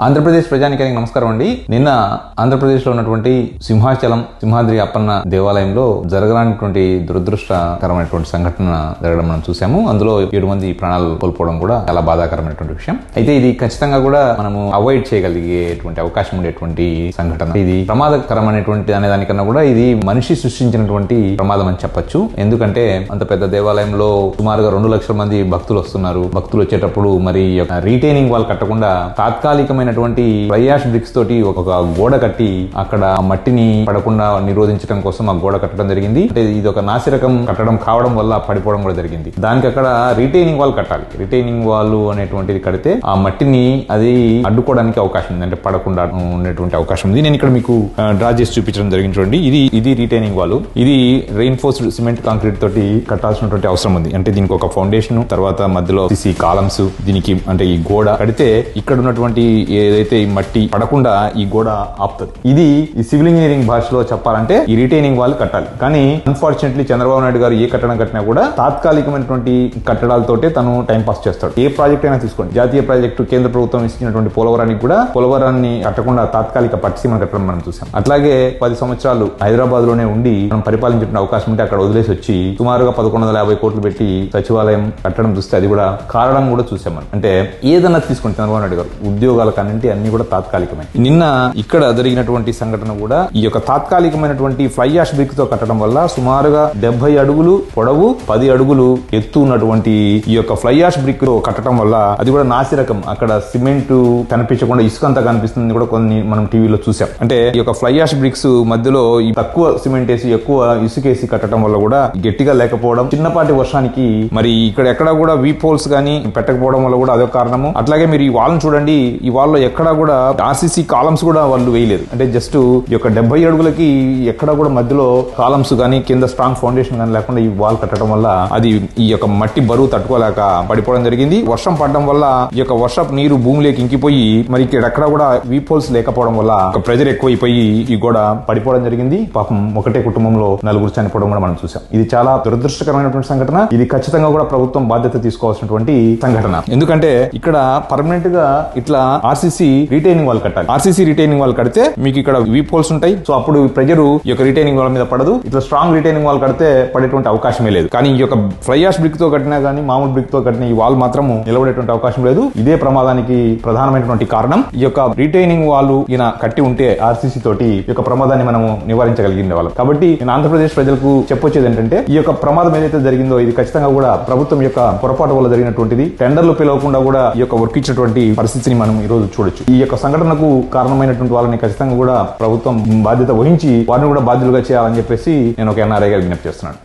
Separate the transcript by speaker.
Speaker 1: ఆంధ్రప్రదేశ్ ప్రజానికానికి నమస్కారం అండి. నిన్న ఆంధ్రప్రదేశ్లో ఉన్నటువంటి సింహాచలం సింహాద్రి అప్పన్న దేవాలయంలో జరగరానిటువంటి దురదృష్టకరమైనటువంటి సంఘటన జరగడం మనం చూసాము. అందులో 7 మంది ప్రాణాలు కోల్పోవడం కూడా చాలా బాధాకరమైనటువంటి విషయం. అయితే ఇది ఖచ్చితంగా కూడా మనము అవాయిడ్ చేయగలిగేటువంటి అవకాశం ఉండేటువంటి సంఘటన. ఇది ప్రమాదకరమైనటువంటి అనే దానికన్నా కూడా ఇది మనిషి సృష్టించినటువంటి ప్రమాదం అని చెప్పొచ్చు. ఎందుకంటే అంత పెద్ద దేవాలయంలో సుమారుగా 2 లక్షల మంది భక్తులు వస్తున్నారు. భక్తులు వచ్చేటప్పుడు మరి రీటైనింగ్ వాల్ కట్టకుండా తాత్కాలికమైన ఫ్లై యాష్ బ్రిక్స్ తోటి ఒక గోడ కట్టి అక్కడ మట్టిని పడకుండా నిరోధించడం కోసం ఆ గోడ కట్టడం జరిగింది. అంటే ఇది ఒక నాసిరకం కట్టడం కావడం వల్ల పడిపోవడం కూడా జరిగింది. దానికి అక్కడ రీటైనింగ్ వాల్ కట్టాలి. రీటైనింగ్ వాల్ అనేటువంటిది కడితే ఆ మట్టిని అది అడ్డుకోవడానికి అవకాశం ఉంది, అంటే పడకుండా ఉండేటువంటి అవకాశం ఉంది. నేను ఇక్కడ మీకు డ్రా చేసి చూపించడం జరిగింది. చూడండి, ఇది రీటైనింగ్ వాల్. ఇది రెయిన్ఫోర్స్డ్ సిమెంట్ కాంక్రీట్ తోటి కట్టాల్సినటువంటి అవసరం ఉంది. అంటే దీనికి ఒక ఫౌండేషన్, తర్వాత మధ్యలో కాలమ్స్, దీనికి అంటే ఈ గోడ కడితే ఇక్కడ ఉన్నటువంటి ఏదైతే ఈ మట్టి పడకుండా ఈ గోడ ఆపుతుంది. ఇది ఈ సివిల్ ఇంజనీరింగ్ భాషలో చెప్పాలంటే ఈ రిటైనింగ్ వాల్ కట్టాలి. కానీ అన్ఫార్చునేట్లీ చంద్రబాబు నాయుడు గారు ఏ కట్టడం కట్టినా కూడా తాత్కాలికమైనటువంటి కట్టడాలతోటే తను టైం పాస్ చేస్తాడు. ఏ ప్రాజెక్ట్ అయినా తీసుకోండి, జాతీయ ప్రాజెక్టు కేంద్ర ప్రభుత్వం ఇచ్చినటువంటి పోలవరానికి కూడా పోలవరాన్ని కట్టకుండా తాత్కాలిక పట్టిసీమను కట్టడం మనం చూసాం. అట్లాగే 10 సంవత్సరాలు హైదరాబాద్ లోనే ఉండి మనం పరిపాలించిన అవకాశం ఉంటే అక్కడ వదిలేసి వచ్చి సుమారుగా 1150 కోట్లు పెట్టి సచివాలయం కట్టడం చూస్తే అది కూడా కారణం కూడా చూసాం మనం. అంటే ఏదన్నా తీసుకోండి, చంద్రబాబు నాయుడు గారు ఉద్యోగాల కనంటే అన్ని కూడా తాత్కాలికమే. నిన్న ఇక్కడ జరిగినటువంటి సంఘటన కూడా ఈ యొక్క తాత్కాలికమైనటువంటి ఫ్లై యాష్ బ్రిక్ తో కట్టడం వల్ల సుమారుగా 70 అడుగులు పొడవు 10 అడుగులు ఎత్తు ఉన్నటువంటి ఈ యొక్క ఫ్లై యాష్ బ్రిక్ తో కట్టడం వల్ల అది కూడా నాసిరకం, అక్కడ సిమెంట్ కనిపించకుండా ఇసుక అంతా కనిపిస్తుంది కూడా కొన్ని మనం టీవీలో చూసాం. అంటే ఈ యొక్క ఫ్లై యాష్ బ్రిక్స్ మధ్యలో ఈ తక్కువ సిమెంట్ వేసి ఎక్కువ ఇసుకేసి కట్టడం వల్ల కూడా గట్టిగా లేకపోవడం, చిన్నపాటి వర్షానికి మరి ఇక్కడ ఎక్కడ కూడా వీప్ హోల్స్ గానీ పెట్టకపోవడం వల్ల కూడా అదొక కారణము. అట్లాగే మీరు ఈ వాల్ చూడండి, ఈ వాల్ లో ఎక్కడా కూడా ఆర్సీసీ కాలమ్స్ కూడా వాళ్ళు వేయలేదు. అంటే జస్ట్ ఈ యొక్క 70 అడుగులకి ఎక్కడ కూడా మధ్యలో కాలమ్స్ గానీ కింద స్ట్రాంగ్ ఫౌండేషన్ గానీ లేకుండా ఈ వాల్ కట్టడం వల్ల అది ఈ యొక్క మట్టి బరువు తట్టుకోలేక పడిపోవడం జరిగింది. వర్షం పడడం వల్ల ఈ యొక్క వర్షపు నీరు భూమిలోకి ఇంకిపోయి మరి ఇక్కడ ఎక్కడ కూడా వీప్ హోల్స్ లేకపోవడం వల్ల ప్రెజర్ ఎక్కువైపోయి ఈ గోడ పడిపోవడం జరిగింది. పాపం ఒకటే కుటుంబంలో 4 చనిపోవడం కూడా మనం చూసాం. ఇది చాలా దురదృష్టకరమైనటువంటి సంఘటన. ఇది ఖచ్చితంగా కూడా ప్రభుత్వం బాధ్యత తీసుకోవాల్సినటువంటి సంఘటన. ఎందుకంటే ఇక్కడ పర్మనెంట్ గా ఇట్లా ఆర్సీసీ రిటైనింగ్ వాల్ కట్టాలి. ఆర్సీసీ రిటైనింగ్ వాల్ కడితే మీకు ఇక్కడ వీప్ హోల్స్ ఉంటాయి. సో అప్పుడు ప్రెజర్ ఈ యొక్క రిటైనింగ్ వాల్ మీద పడదు. ఇట్లా స్ట్రాంగ్ రిటైనింగ్ వాల్ కడితే పడేటువంటి అవకాశమే లేదు. కానీ ఈ యొక్క ఫ్లై యాష్ బ్రిక్ తో కట్టినా గానీ మామూలు బ్రిక్ తో కట్టిన ఈ వాల్ మాత్రం నిలబడేటువంటి అవకాశం లేదు. ఇదే ప్రమాదానికి ప్రధానమైనటువంటి కారణం. ఈ యొక్క రిటైనింగ్ వాల్ ఈయన కట్టి ఉంటే ఆర్సీసీ తోటి ఈ యొక్క ప్రమాదాన్ని మనము నివారించగలిగిన వాళ్ళం. కాబట్టి నేను ఆంధ్రప్రదేశ్ ప్రజలకు చెప్పొచ్చేది ఏంటంటే ఈ యొక్క ప్రమాదం ఏదైతే జరిగిందో ఇది ఖచ్చితంగా కూడా ప్రభుత్వం యొక్క పొరపాటు వల్ల జరిగినటువంటిది. టెండర్లు పిలవకుండా కూడా ఈ యొక్క వర్క్ ఇచ్చినటువంటి పరిస్థితిని మనం ఈ రోజు చూడొచ్చు. ఈ యొక్క సంఘటనకు కారణమైనటువంటి వాళ్ళని ఖచ్చితంగా కూడా ప్రభుత్వం బాధ్యత వహించి వారిని కూడా బాధ్యులుగా చేయాలని చెప్పేసి నేను ఒక ఎన్ఆర్ఐగా విజ్ఞప్తి చేస్తున్నాను.